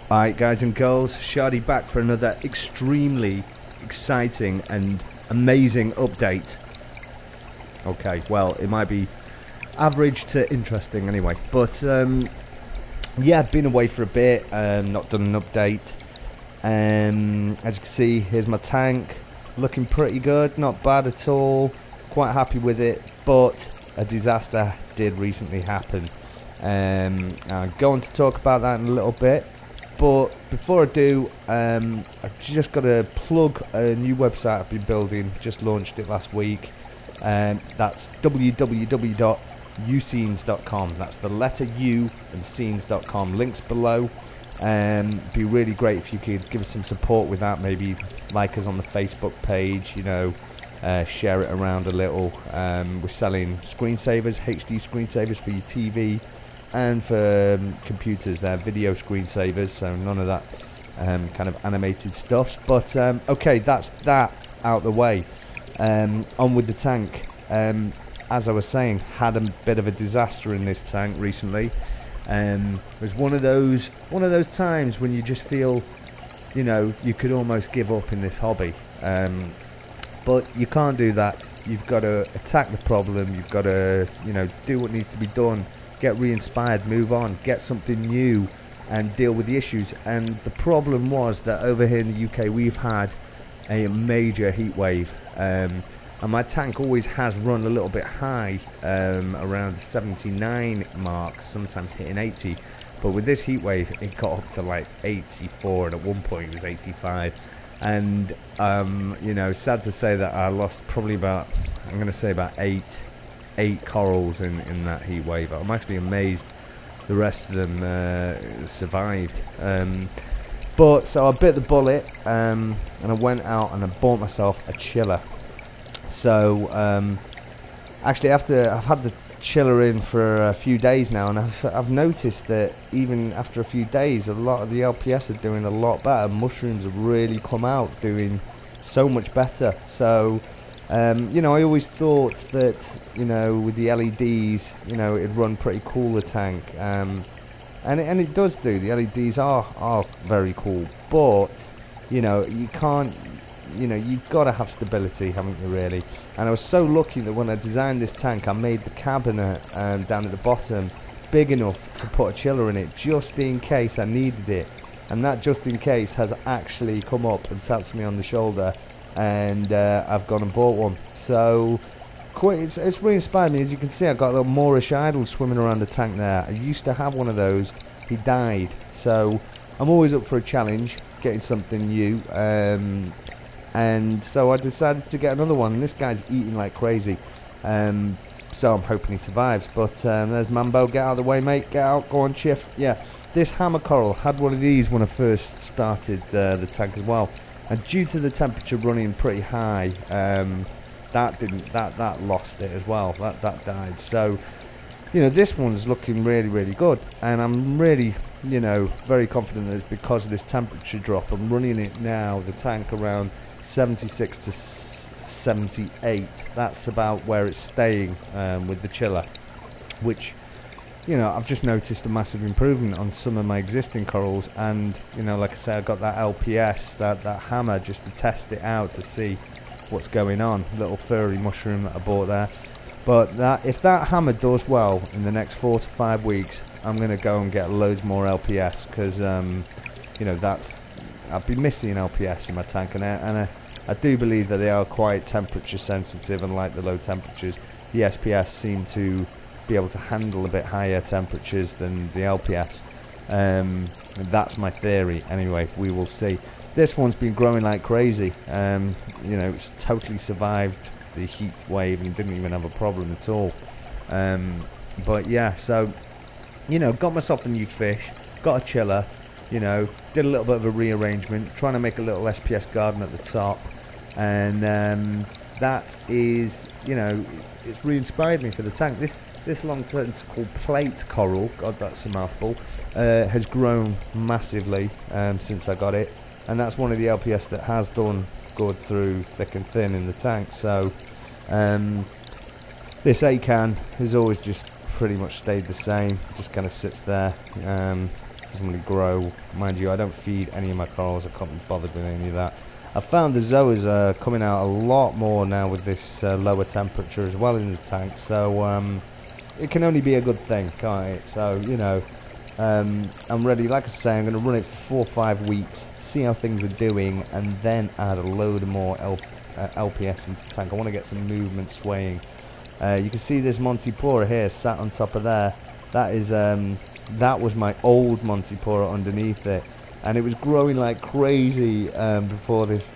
Alright guys and girls, Shardy back for another extremely exciting and amazing update. Okay, well it might be average to interesting anyway, but yeah, been away for a bit, not done an update. As you can see, here's my tank, looking pretty good, not bad at all, quite happy with it, but a disaster did recently happen. I'm going to talk about that in a little bit. But before I do, I've just got to plug a new website I've been building. Just launched it last week. That's www.uscenes.com. That's the letter U and scenes.com. Links below. Be really great if you could give us some support with that. Maybe like us on the Facebook page. Share it around a little. We're selling screensavers, HD screensavers for your TV. And for computers, they're video screensavers, so none of that kind of animated stuff. But okay, that's that out the way. On with the tank. As I was saying, had a bit of a disaster in this tank recently. It was one of those times when you just feel, you could almost give up in this hobby. But you can't do that. You've got to attack the problem. You've got to, do what needs to be done. Get re-inspired, move on, get something new and deal with the issues. And the problem was that over here in the UK we've had a major heat wave, and my tank always has run a little bit high, around the 79 mark, sometimes hitting 80, but with this heat wave it got up to like 84 and at one point it was 85. And sad to say that I lost probably about, I'm going to say about eight corals in that heat wave. I'm actually amazed the rest of them survived. But so I bit the bullet, and I went out and I bought myself a chiller. So actually, after I've had the chiller in for a few days now, and I've noticed that even after a few days, a lot of the LPS are doing a lot better. Mushrooms have really come out doing so much better. So I always thought that, with the LEDs, it'd run pretty cool, the tank. And it does do. The LEDs are very cool. But, you can't, you've got to have stability, haven't you, really? And I was so lucky that when I designed this tank, I made the cabinet down at the bottom big enough to put a chiller in it, just in case I needed it. And that just in case has actually come up and tapped me on the shoulder. And I've gone and bought one. So it's really inspired me. As you can see, I've got a little Moorish idol swimming around the tank there. I used to have one of those. He died. So I'm always up for a challenge, getting something new. And so I decided to get another one. This guy's eating like crazy. So I'm hoping he survives. But there's Mambo. Get out of the way, mate. Get out. Go on, shift. Yeah. This hammer coral had one of these when I first started the tank as well. And due to the temperature running pretty high, that lost it as well. That died. So, this one's looking really, really good. And I'm really, very confident that it's because of this temperature drop. I'm running it now, the tank, around 76 to 78. That's about where it's staying with the chiller, which, I've just noticed a massive improvement on some of my existing corals. And, like I say, I got that LPS, that hammer, just to test it out to see what's going on. Little furry mushroom that I bought there. But if that hammer does well in the next 4 to 5 weeks, I'm going to go and get loads more LPS, because, I've been missing LPS in my tank. And I do believe that they are quite temperature sensitive, and like the low temperatures, the SPS seem to be able to handle a bit higher temperatures than the LPS. That's my theory. Anyway, we will see. This one's been growing like crazy. It's totally survived the heat wave and didn't even have a problem at all. But yeah, so got myself a new fish, got a chiller, did a little bit of a rearrangement, trying to make a little SPS garden at the top, and that is, it's re-inspired me for the tank. This long tentacle plate coral, God, that's a mouthful, has grown massively since I got it, and that's one of the LPS that has done good through thick and thin in the tank. So this A-can has always just pretty much stayed the same, just kind of sits there. doesn't really grow. Mind you, I don't feed any of my corals. I can't be bothered with any of that. I found the zoas are coming out a lot more now with this lower temperature as well in the tank, so it can only be a good thing, can't it? So, you know, I'm ready. Like I say, I'm going to run it for 4 or 5 weeks, see how things are doing, and then add a load of more LPS into the tank. I want to get some movement swaying. You can see this Montipora here sat on top of there. That is that was my old Montipora underneath it, and it was growing like crazy before this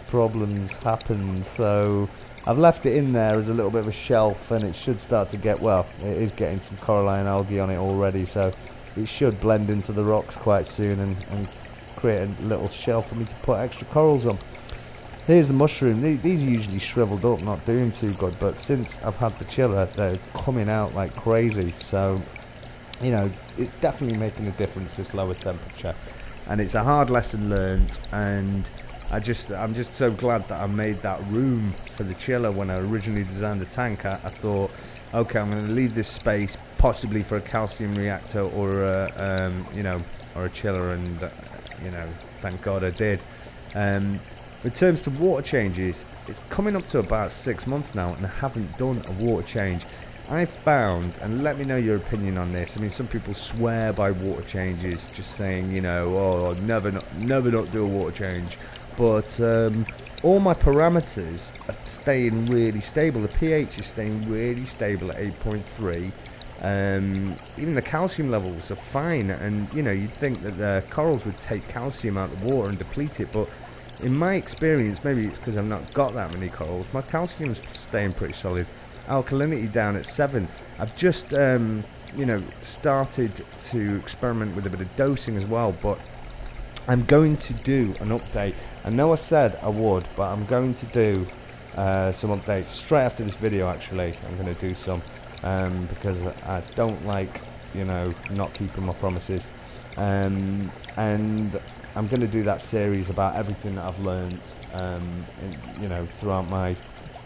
problems happened. So I've left it in there as a little bit of a shelf, and it should start to get, well, it is getting some coralline algae on it already, so it should blend into the rocks quite soon and create a little shelf for me to put extra corals on. Here's the mushroom. These are usually shriveled up, not doing too good, but since I've had the chiller, they're coming out like crazy. So, you know, it's definitely making a difference, this lower temperature, and it's a hard lesson learned. And I'm just so glad that I made that room for the chiller. When I originally designed the tank, I thought, okay, I'm going to leave this space possibly for a calcium reactor or a you know, or a chiller, and you know, thank God I did. In terms to water changes, it's coming up to about 6 months now, and I haven't done a water change. I found, and let me know your opinion on this. I mean, some people swear by water changes, just saying, you know, oh, never not do a water change. But all my parameters are staying really stable. The pH is staying really stable at 8.3. Even the calcium levels are fine, and you know, you'd think that the corals would take calcium out of the water and deplete it, but in my experience, maybe it's because I've not got that many corals, my calcium's staying pretty solid. Alkalinity down at 7. I've just you know, started to experiment with a bit of dosing as well, but I'm going to do an update. I know I said I would, but I'm going to do some updates straight after this video. Actually, I'm going to do some because I don't like, you know, not keeping my promises, and I'm going to do that series about everything that I've learned, you know, throughout my,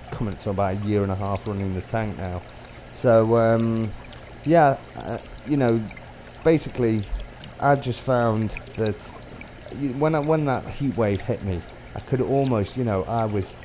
coming to about 1.5 years running the tank now. So yeah, you know, basically I've just found that when that heat wave hit me, I could almost, you know, I was,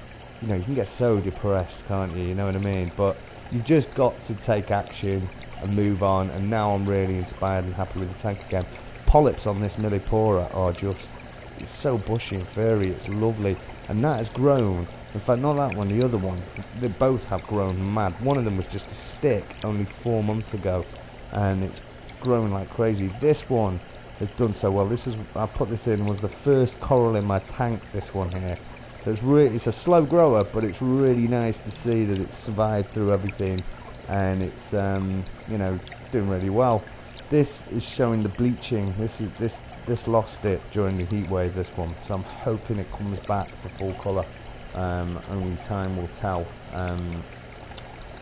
you know, you can get so depressed, can't you? You know what I mean? But you've just got to take action and move on. And now I'm really inspired and happy with the tank again. Polyps on this Millipora are just, it's so bushy and furry, it's lovely, and that has grown. In fact, not that one, the other one, they both have grown mad. One of them was just a stick only 4 months ago, and it's growing like crazy. This one has done so well. This is, I put this in, was the first coral in my tank, this one here. So it's really, it's a slow grower, but it's really nice to see that it's survived through everything, and it's you know, doing really well. This is showing the bleaching. This lost it during the heat wave, this one. So I'm hoping it comes back to full colour. Only time will tell.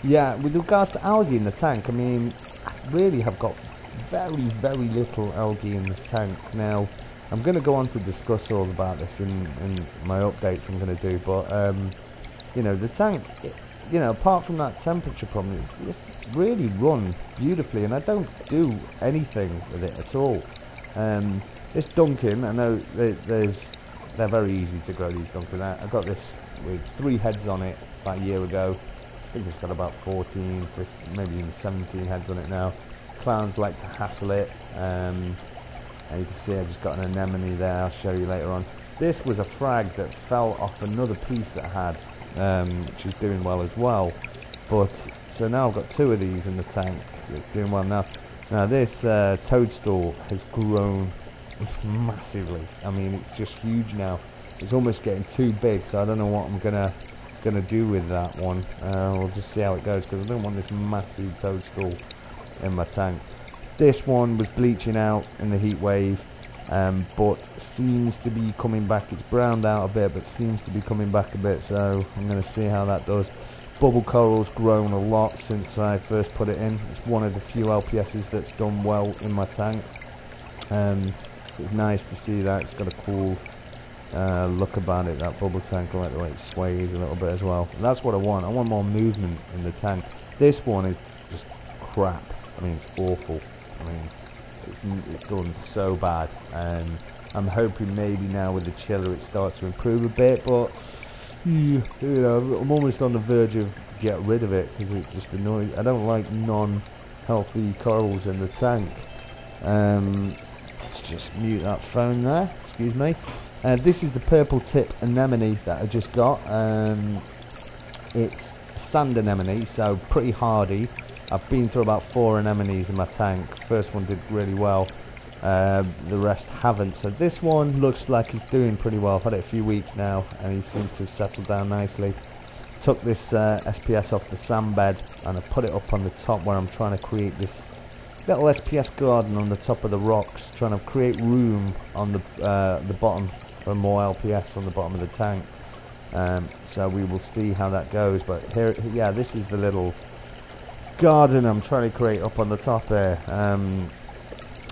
Yeah, with regards to algae in the tank, I mean, I really have got very little algae in this tank. Now, I'm going to go on to discuss all about this in my updates I'm going to do, but you know, the tank, you know, apart from that temperature problem, it's really run beautifully, and I don't do anything with it at all. This Duncan, I know they're very easy to grow, these Duncan. I got this with 3 heads on it about a year ago. I think it's got about 14, 15, maybe even 17 heads on it now. Clowns like to hassle it. And you can see I just got an anemone there, I'll show you later on. This was a frag that fell off another piece that I had, which is doing well as well. But so now I've got 2 of these in the tank. It's doing well now. Now this toadstool has grown massively. I mean, it's just huge now. It's almost getting too big, so I don't know what I'm gonna do with that one. We'll just see how it goes, because I don't want this massive toadstool in my tank. This one was bleaching out in the heat wave, but seems to be coming back. It's browned out a bit, but seems to be coming back a bit, so I'm going to see how that does. Bubble coral's grown a lot since I first put it in. It's one of the few LPSs that's done well in my tank, so it's nice to see that. It's got a cool look about it, that bubble tank. I like the way it sways a little bit as well. That's what I want. I want more movement in the tank. This one is just crap. I mean, it's awful. I mean, it's done so bad, and I'm hoping maybe now with the chiller it starts to improve a bit, but you know, I'm almost on the verge of get rid of it because it just annoys. I don't like non-healthy corals in the tank. Let's just mute that phone there, excuse me. This is the purple tip anemone that I just got. It's a sand anemone, so pretty hardy. I've been through about 4 anemones in my tank. First one did really well, the rest haven't. So this one looks like he's doing pretty well. I've had it a few weeks now and he seems to have settled down nicely. Took this SPS off the sand bed and I put it up on the top where I'm trying to create this little SPS garden on the top of the rocks, trying to create room on the bottom for more LPS on the bottom of the tank. So we will see how that goes, but here, yeah, this is the little garden I'm trying to create up on the top here.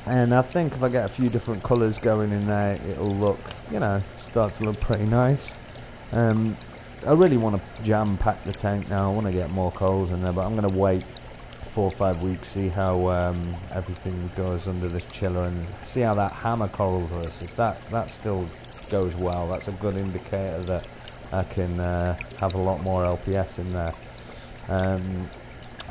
And I think if I get a few different colours going in there, it'll look, you know, start to look pretty nice. I really want to jam pack the tank now. I want to get more corals in there, but I'm going to wait 4 or 5 weeks, see how everything does under this chiller, and see how that hammer coral does. If that still goes well, that's a good indicator that I can have a lot more LPS in there.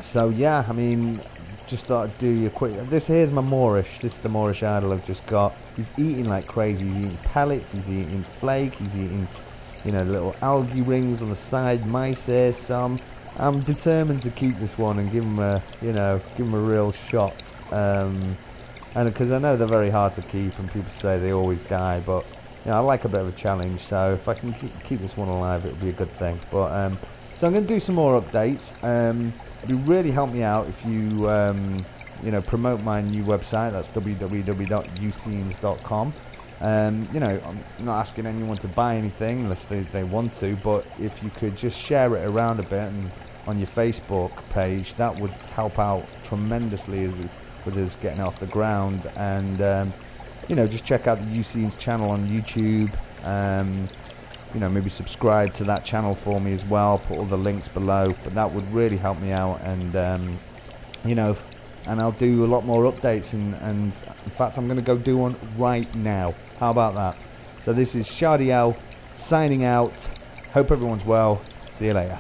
So yeah, I mean, just thought I'd do you a quick. This here's my Moorish. This is the Moorish idol I've just got. He's eating like crazy. He's eating pellets. He's eating flake. He's eating, you know, little algae rings on the side. Mice here, some. I'm determined to keep this one and give him a, you know, give him a real shot. And because I know they're very hard to keep, and people say they always die, but you know, I like a bit of a challenge. So if I can keep this one alive, it would be a good thing. But so I'm going to do some more updates. It would really help me out if you, you know, promote my new website. That's www.uscenes.com. You know, I'm not asking anyone to buy anything unless they want to, but if you could just share it around a bit and on your Facebook page, that would help out tremendously with us getting off the ground. And you know, just check out the Uscenes channel on YouTube. You know, maybe subscribe to that channel for me as well. Put all the links below, but that would really help me out. And you know, and I'll do a lot more updates, and in fact I'm going to go do one right now. How about that? So this is Shadiel signing out. Hope everyone's well. See you later.